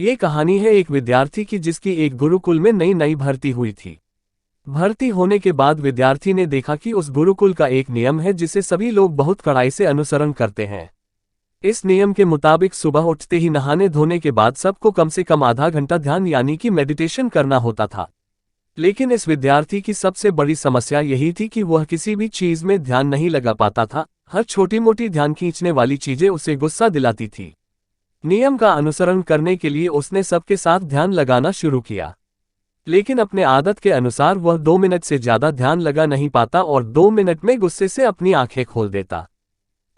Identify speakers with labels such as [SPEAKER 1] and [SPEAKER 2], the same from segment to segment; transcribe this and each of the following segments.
[SPEAKER 1] ये कहानी है एक विद्यार्थी की जिसकी एक गुरुकुल में नई नई भर्ती हुई थी। भर्ती होने के बाद विद्यार्थी ने देखा कि उस गुरुकुल का एक नियम है जिसे सभी लोग बहुत कड़ाई से अनुसरण करते हैं। इस नियम के मुताबिक सुबह उठते ही नहाने धोने के बाद सबको कम से कम आधा घंटा ध्यान यानी कि मेडिटेशन करना होता था। लेकिन इस विद्यार्थी की सबसे बड़ी समस्या यही थी कि वह किसी भी चीज में ध्यान नहीं लगा पाता था। हर छोटी मोटी ध्यान खींचने वाली चीजें उसे गुस्सा दिलाती थी। नियम का अनुसरण करने के लिए उसने सबके साथ ध्यान लगाना शुरू किया, लेकिन अपने आदत के अनुसार वह 2 मिनट से ज्यादा ध्यान लगा नहीं पाता और 2 मिनट में गुस्से से अपनी आंखें खोल देता।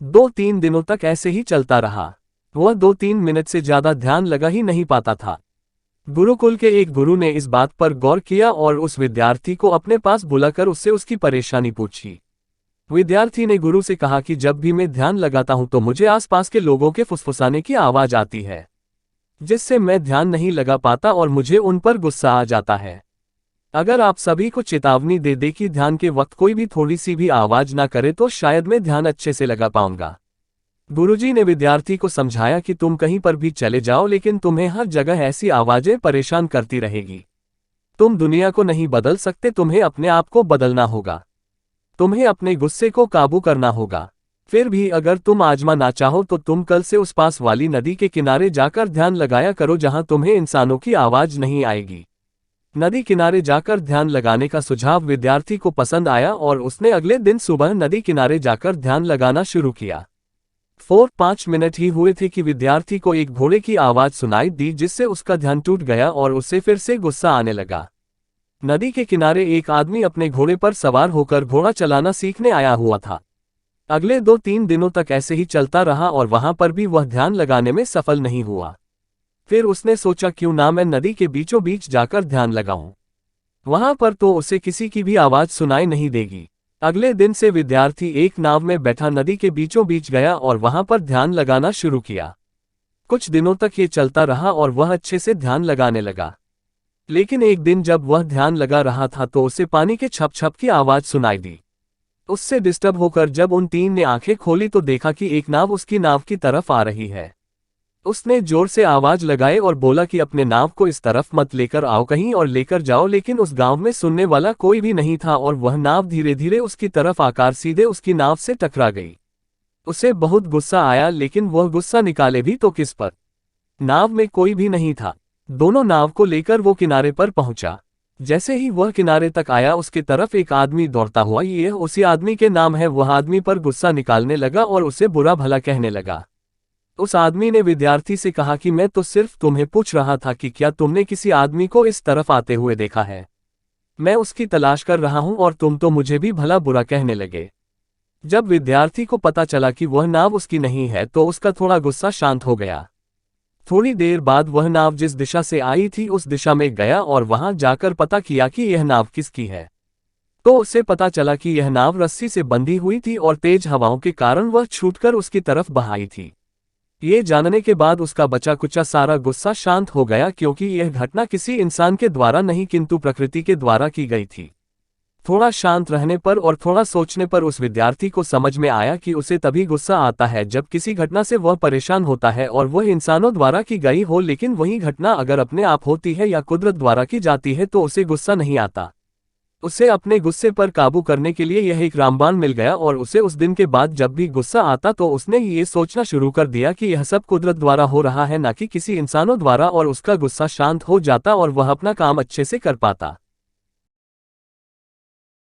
[SPEAKER 1] 2-3 दिनों तक ऐसे ही चलता रहा। वह 2-3 मिनट से ज्यादा ध्यान लगा ही नहीं पाता था। गुरुकुल के एक गुरु ने इस बात पर गौर किया और उस विद्यार्थी को अपने पास बुलाकर उससे उसकी परेशानी पूछी। विद्यार्थी ने गुरु से कहा कि जब भी मैं ध्यान लगाता हूं तो मुझे आसपास के लोगों के फुसफुसाने की आवाज आती है, जिससे मैं ध्यान नहीं लगा पाता और मुझे उन पर गुस्सा आ जाता है। अगर आप सभी को चेतावनी दे दे कि ध्यान के वक्त कोई भी थोड़ी सी भी आवाज ना करे तो शायद मैं ध्यान अच्छे से लगा पाऊंगा। गुरुजी ने विद्यार्थी को समझाया कि तुम कहीं पर भी चले जाओ लेकिन तुम्हें हर जगह ऐसी आवाजें परेशान करती रहेगी। तुम दुनिया को नहीं बदल सकते, तुम्हें अपने आप को बदलना होगा। तुम्हें अपने गुस्से को काबू करना होगा। फिर भी अगर तुम आजमा ना चाहो तो तुम कल से उस पास वाली नदी के किनारे जाकर ध्यान लगाया करो जहां तुम्हें इंसानों की आवाज नहीं आएगी। नदी किनारे जाकर ध्यान लगाने का सुझाव विद्यार्थी को पसंद आया और उसने अगले दिन सुबह नदी किनारे जाकर ध्यान लगाना शुरू किया। 4-5 मिनट ही हुए थे कि विद्यार्थी को एक घोड़े की आवाज सुनाई दी, जिससे उसका ध्यान टूट गया और उसे फिर से गुस्सा आने लगा। नदी के किनारे एक आदमी अपने घोड़े पर सवार होकर घोड़ा चलाना सीखने आया हुआ था। अगले 2-3 दिनों तक ऐसे ही चलता रहा और वहां पर भी वह ध्यान लगाने में सफल नहीं हुआ। फिर उसने सोचा क्यों ना मैं नदी के बीचों बीच जाकर ध्यान लगाऊं। वहां पर तो उसे किसी की भी आवाज सुनाई नहीं देगी। अगले दिन से विद्यार्थी एक नाव में बैठा नदी के बीचों बीच गया और वहां पर ध्यान लगाना शुरू किया। कुछ दिनों तक ये चलता रहा और वह अच्छे से ध्यान लगाने लगा। लेकिन एक दिन जब वह ध्यान लगा रहा था तो उसे पानी के छप छप की आवाज सुनाई दी। उससे डिस्टर्ब होकर जब उन तीन ने आंखें खोली तो देखा कि एक नाव उसकी नाव की तरफ आ रही है। उसने जोर से आवाज लगाई और बोला कि अपने नाव को इस तरफ मत लेकर आओ, कहीं और लेकर जाओ, लेकिन उस गांव में सुनने वाला कोई भी नहीं था और वह नाव धीरे धीरे उसकी तरफ आकर सीधे उसकी नाव से टकरा गई। उसे बहुत गुस्सा आया, लेकिन वह गुस्सा निकाले भी तो किस पर। नाव में कोई भी नहीं था। दोनों नाव को लेकर वो किनारे पर पहुंचा। जैसे ही वह किनारे तक आया उसकी तरफ एक आदमी दौड़ता हुआ, ये उसी आदमी के नाम है, वह आदमी पर गुस्सा निकालने लगा और उसे बुरा भला कहने लगा। उस आदमी ने विद्यार्थी से कहा कि मैं तो सिर्फ तुम्हें पूछ रहा था कि क्या तुमने किसी आदमी को इस तरफ आते हुए देखा है। मैं उसकी तलाश कर रहा हूं और तुम तो मुझे भी भला बुरा कहने लगे। जब विद्यार्थी को पता चला कि वह नाव उसकी नहीं है तो उसका थोड़ा गुस्सा शांत हो गया। थोड़ी देर बाद वह नाव जिस दिशा से आई थी उस दिशा में गया और वहां जाकर पता किया कि यह नाव किसकी है। तो उसे पता चला कि यह नाव रस्सी से बंधी हुई थी और तेज हवाओं के कारण वह छूटकर उसकी तरफ बहाई थी। ये जानने के बाद उसका बचा कुचा सारा गुस्सा शांत हो गया, क्योंकि यह घटना किसी इंसान के द्वारा नहीं किंतु प्रकृति के द्वारा की गई थी। थोड़ा शांत रहने पर और थोड़ा सोचने पर उस विद्यार्थी को समझ में आया कि उसे तभी गुस्सा आता है जब किसी घटना से वह परेशान होता है और वह इंसानों द्वारा की गई हो, लेकिन वही घटना अगर अपने आप होती है या कुदरत द्वारा की जाती है तो उसे गुस्सा नहीं आता। उसे अपने गुस्से पर काबू करने के लिए यह एक रामबाण मिल गया और उसे उस दिन के बाद जब भी गुस्सा आता तो उसने ये सोचना शुरू कर दिया कि यह सब कुदरत द्वारा हो रहा है, ना कि किसी इंसानों द्वारा, और उसका गुस्सा शांत हो जाता और वह अपना काम अच्छे से कर पाता।